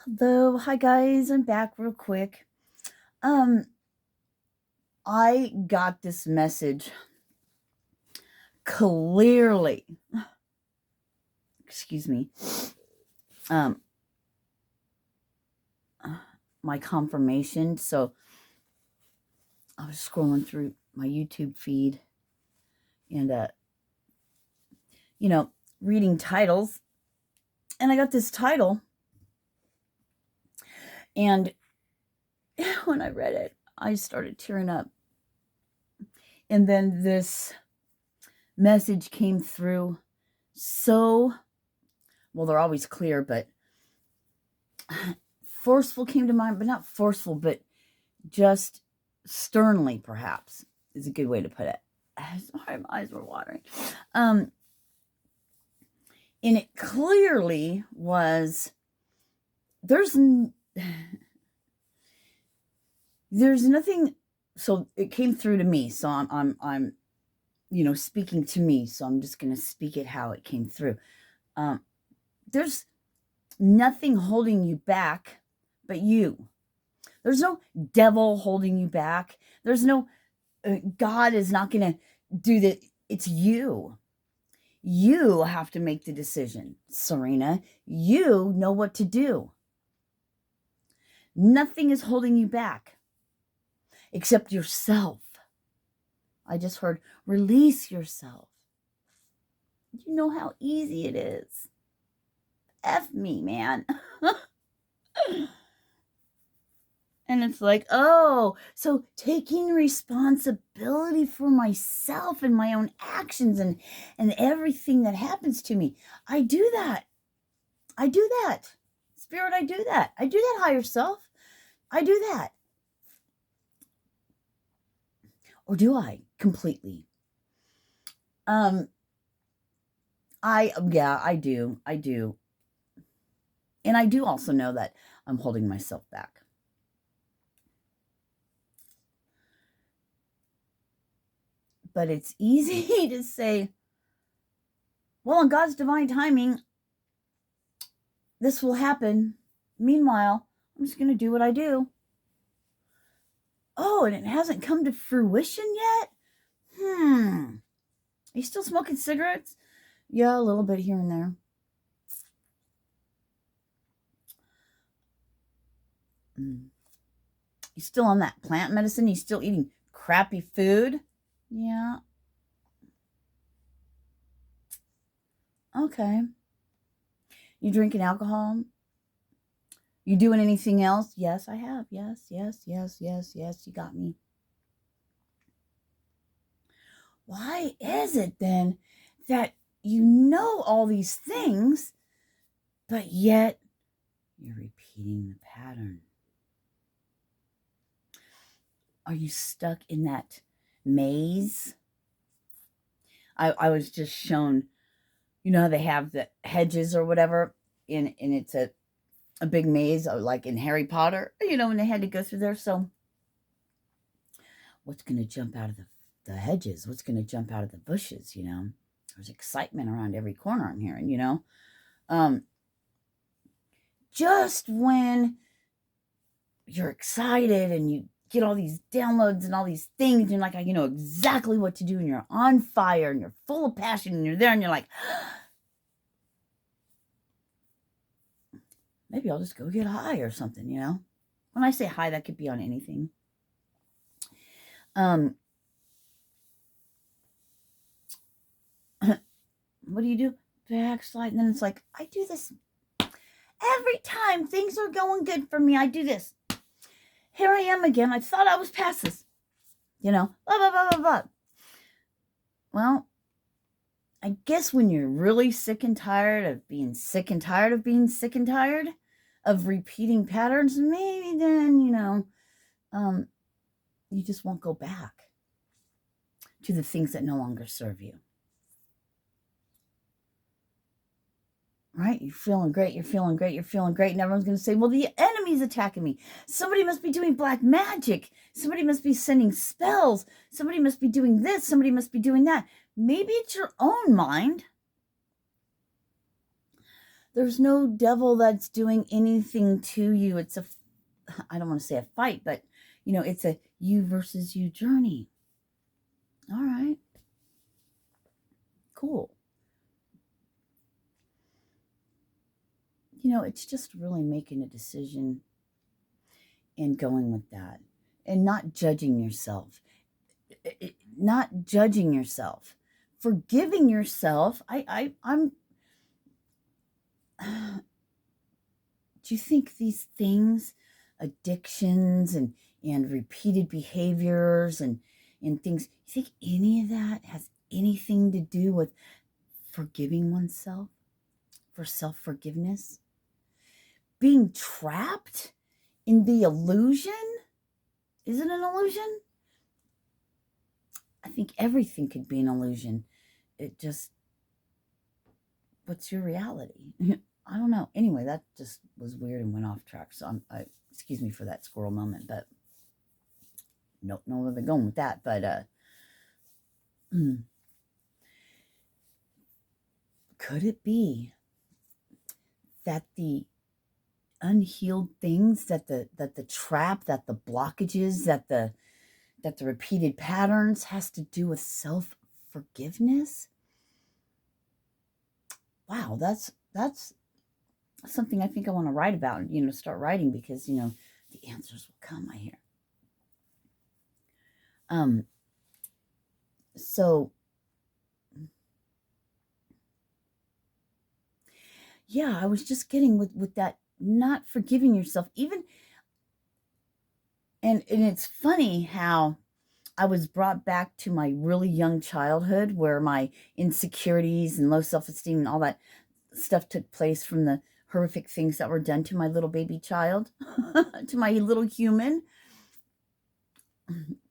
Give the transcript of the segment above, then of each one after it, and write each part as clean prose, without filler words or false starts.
Hello, hi guys, I'm back real quick. Um, I got this message clearly. Excuse me. Um, my confirmation. So I was scrolling through my YouTube feed and reading titles, and I got this title, and when I read it, I started tearing up. And then this message came through so well, they're always clear, but forceful came to mind, but not forceful, but just sternly, perhaps, is a good way to put it. Sorry, my eyes were watering. And it clearly was, there's nothing. So it came through to me. So I'm speaking to me. So I'm just going to speak it how it came through. There's nothing holding you back but you. There's no devil holding you back. There's no, God is not going to do that. It's you. You have to make the decision, Sirena. You know what to do. Nothing is holding you back except yourself. I just heard release yourself. You know how easy it is. F me, man. And it's like, oh, so taking responsibility for myself and my own actions and everything that happens to me. I do that. Spirit, I do that. I do that, higher self. I do that. Or do I completely? I do. And I do also know that I'm holding myself back. But it's easy to say, well, in God's divine timing, this will happen. Meanwhile, I'm just going to do what I do. Oh, and it hasn't come to fruition yet? Are you still smoking cigarettes? Yeah, a little bit here and there. You still on that plant medicine? You still eating crappy food? Yeah. Okay. You drinking alcohol? You doing anything else? Yes, I have. Yes. You got me. Why is it then that you know all these things, but yet you're repeating the pattern? Are you stuck in that maze? I was just shown, you know how they have the hedges or whatever, and it's a big maze, like in Harry Potter, when they had to go through there. So what's going to jump out of the hedges? What's going to jump out of the bushes? There's excitement around every corner, I'm hearing. Just when you're excited and you get all these downloads and all these things, and you're like, you know exactly what to do, and you're on fire and you're full of passion, and you're there and you're like, maybe I'll just go get high or something. When I say high, that could be on anything. What do? Backslide. And then it's like, I do this every time things are going good for me. I do this. Here I am again. I thought I was past this. Blah, blah, blah, blah, blah. Well, I guess when you're really sick and tired of being sick and tired of being sick and tired of repeating patterns, maybe then, you just won't go back to the things that no longer serve you. Right? You're feeling great. And everyone's going to say, well, the enemy's attacking me. Somebody must be doing black magic. Somebody must be sending spells. Somebody must be doing this. Somebody must be doing that. Maybe it's your own mind. there's no devil that's doing anything to you. It's I don't want to say a fight, but it's a you versus you journey. All right. Cool. It's just really making a decision and going with that and not judging yourself. Not judging yourself. Forgiving yourself. I'm do you think these things, addictions and repeated behaviors and things, you think any of that has anything to do with forgiving oneself, for self-forgiveness? Being trapped in the illusion? Is it an illusion? I think everything could be an illusion. It just, what's your reality? I don't know. Anyway, that just was weird and went off track. So excuse me for that squirrel moment, but don't know where they're going with that. But could it be that the unhealed things, that the trap, that the blockages, that the repeated patterns has to do with self-forgiveness? Wow, that's something I think I want to write about, start writing, because, the answers will come, I hear. So, yeah, I was just getting with that, not forgiving yourself, even, and it's funny how I was brought back to my really young childhood, where my insecurities and low self-esteem and all that stuff took place from the horrific things that were done to my little baby child, to my little human.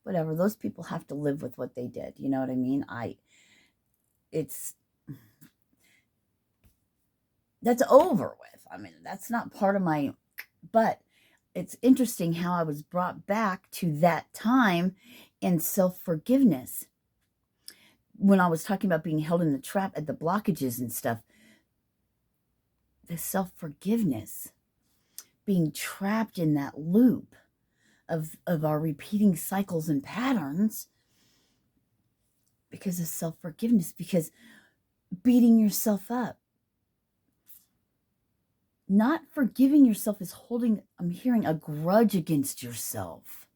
Whatever, those people have to live with what they did. You know what I mean? That's over with. I mean, that's not part of my, but it's interesting how I was brought back to that time in self-forgiveness. When I was talking about being held in the trap at the blockages and stuff, the self-forgiveness, being trapped in that loop of our repeating cycles and patterns because of self-forgiveness, because beating yourself up. Not forgiving yourself is holding, I'm hearing, a grudge against yourself.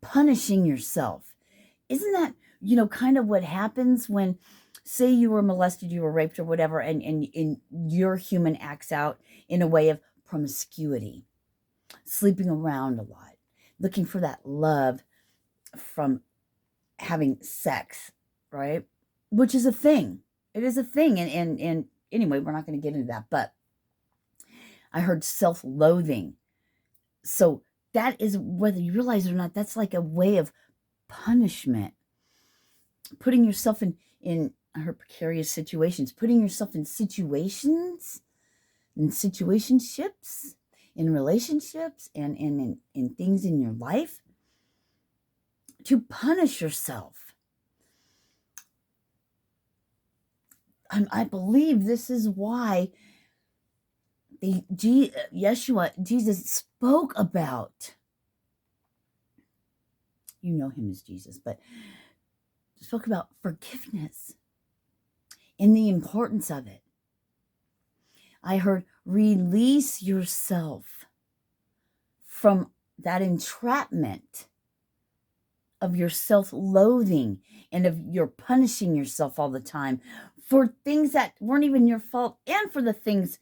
Punishing yourself. Isn't that, kind of what happens when, say you were molested, you were raped or whatever, and your human acts out in a way of promiscuity, sleeping around a lot, looking for that love from having sex, right? Which is a thing. It is a thing. And anyway, we're not going to get into that, but I heard self-loathing. So that is, whether you realize it or not, that's like a way of punishment. Putting yourself in I heard precarious situations, putting yourself in situations, in situationships, in relationships, and in things in your life to punish yourself. I believe this is why Jesus spoke about, you know him as Jesus, but spoke about forgiveness and the importance of it. I heard, release yourself from that entrapment of your self-loathing and of your punishing yourself all the time for things that weren't even your fault and for the things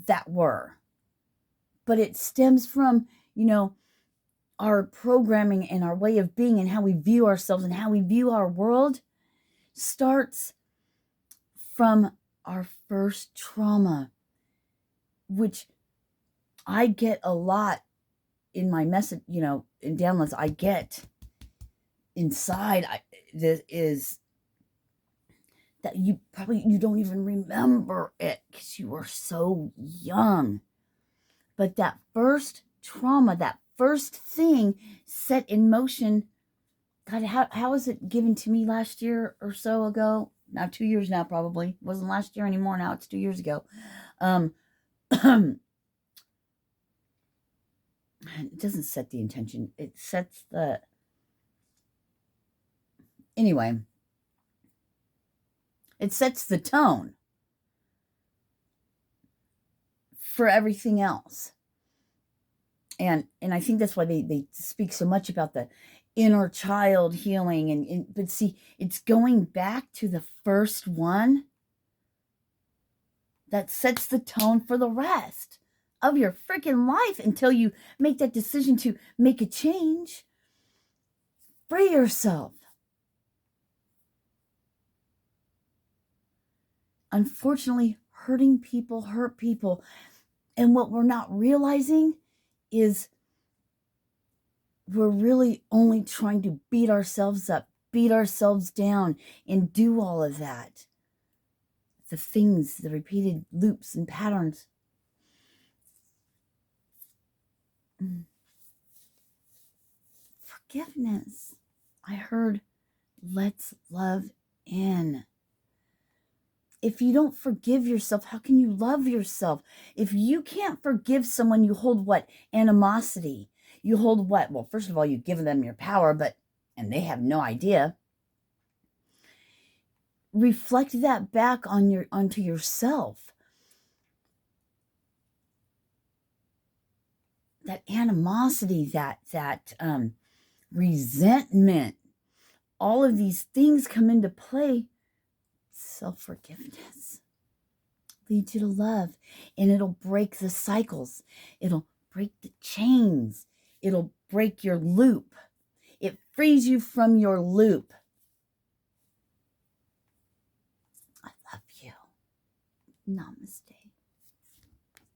that were. But it stems from, our programming and our way of being and how we view ourselves and how we view our world starts from our first trauma, which I get a lot in my message, in downloads. I get inside, this is that you don't even remember it because you were so young. But that first trauma, that first thing set in motion, God, how was it given to me last year or so ago? Now 2 years now, probably. It wasn't last year anymore. Now it's 2 years ago. It doesn't set the intention. It sets the... Anyway, it sets the tone for everything else. And I think that's why they speak so much about the inner child healing. But see, it's going back to the first one that sets the tone for the rest of your freaking life until you make that decision to make a change. Free yourself. Unfortunately, hurting people hurt people. And what we're not realizing is we're really only trying to beat ourselves up, beat ourselves down, and do all of that. The things, the repeated loops and patterns. Forgiveness. I heard, let's love in. If you don't forgive yourself, how can you love yourself? If you can't forgive someone, you hold what? Animosity. You hold what? Well, first of all, you've given them your power, and they have no idea. Reflect that back onto yourself. That animosity, that resentment, all of these things come into play. Self-forgiveness leads you to love, and it'll break the cycles. It'll break the chains. It'll break your loop. It frees you from your loop. I love you. Namaste.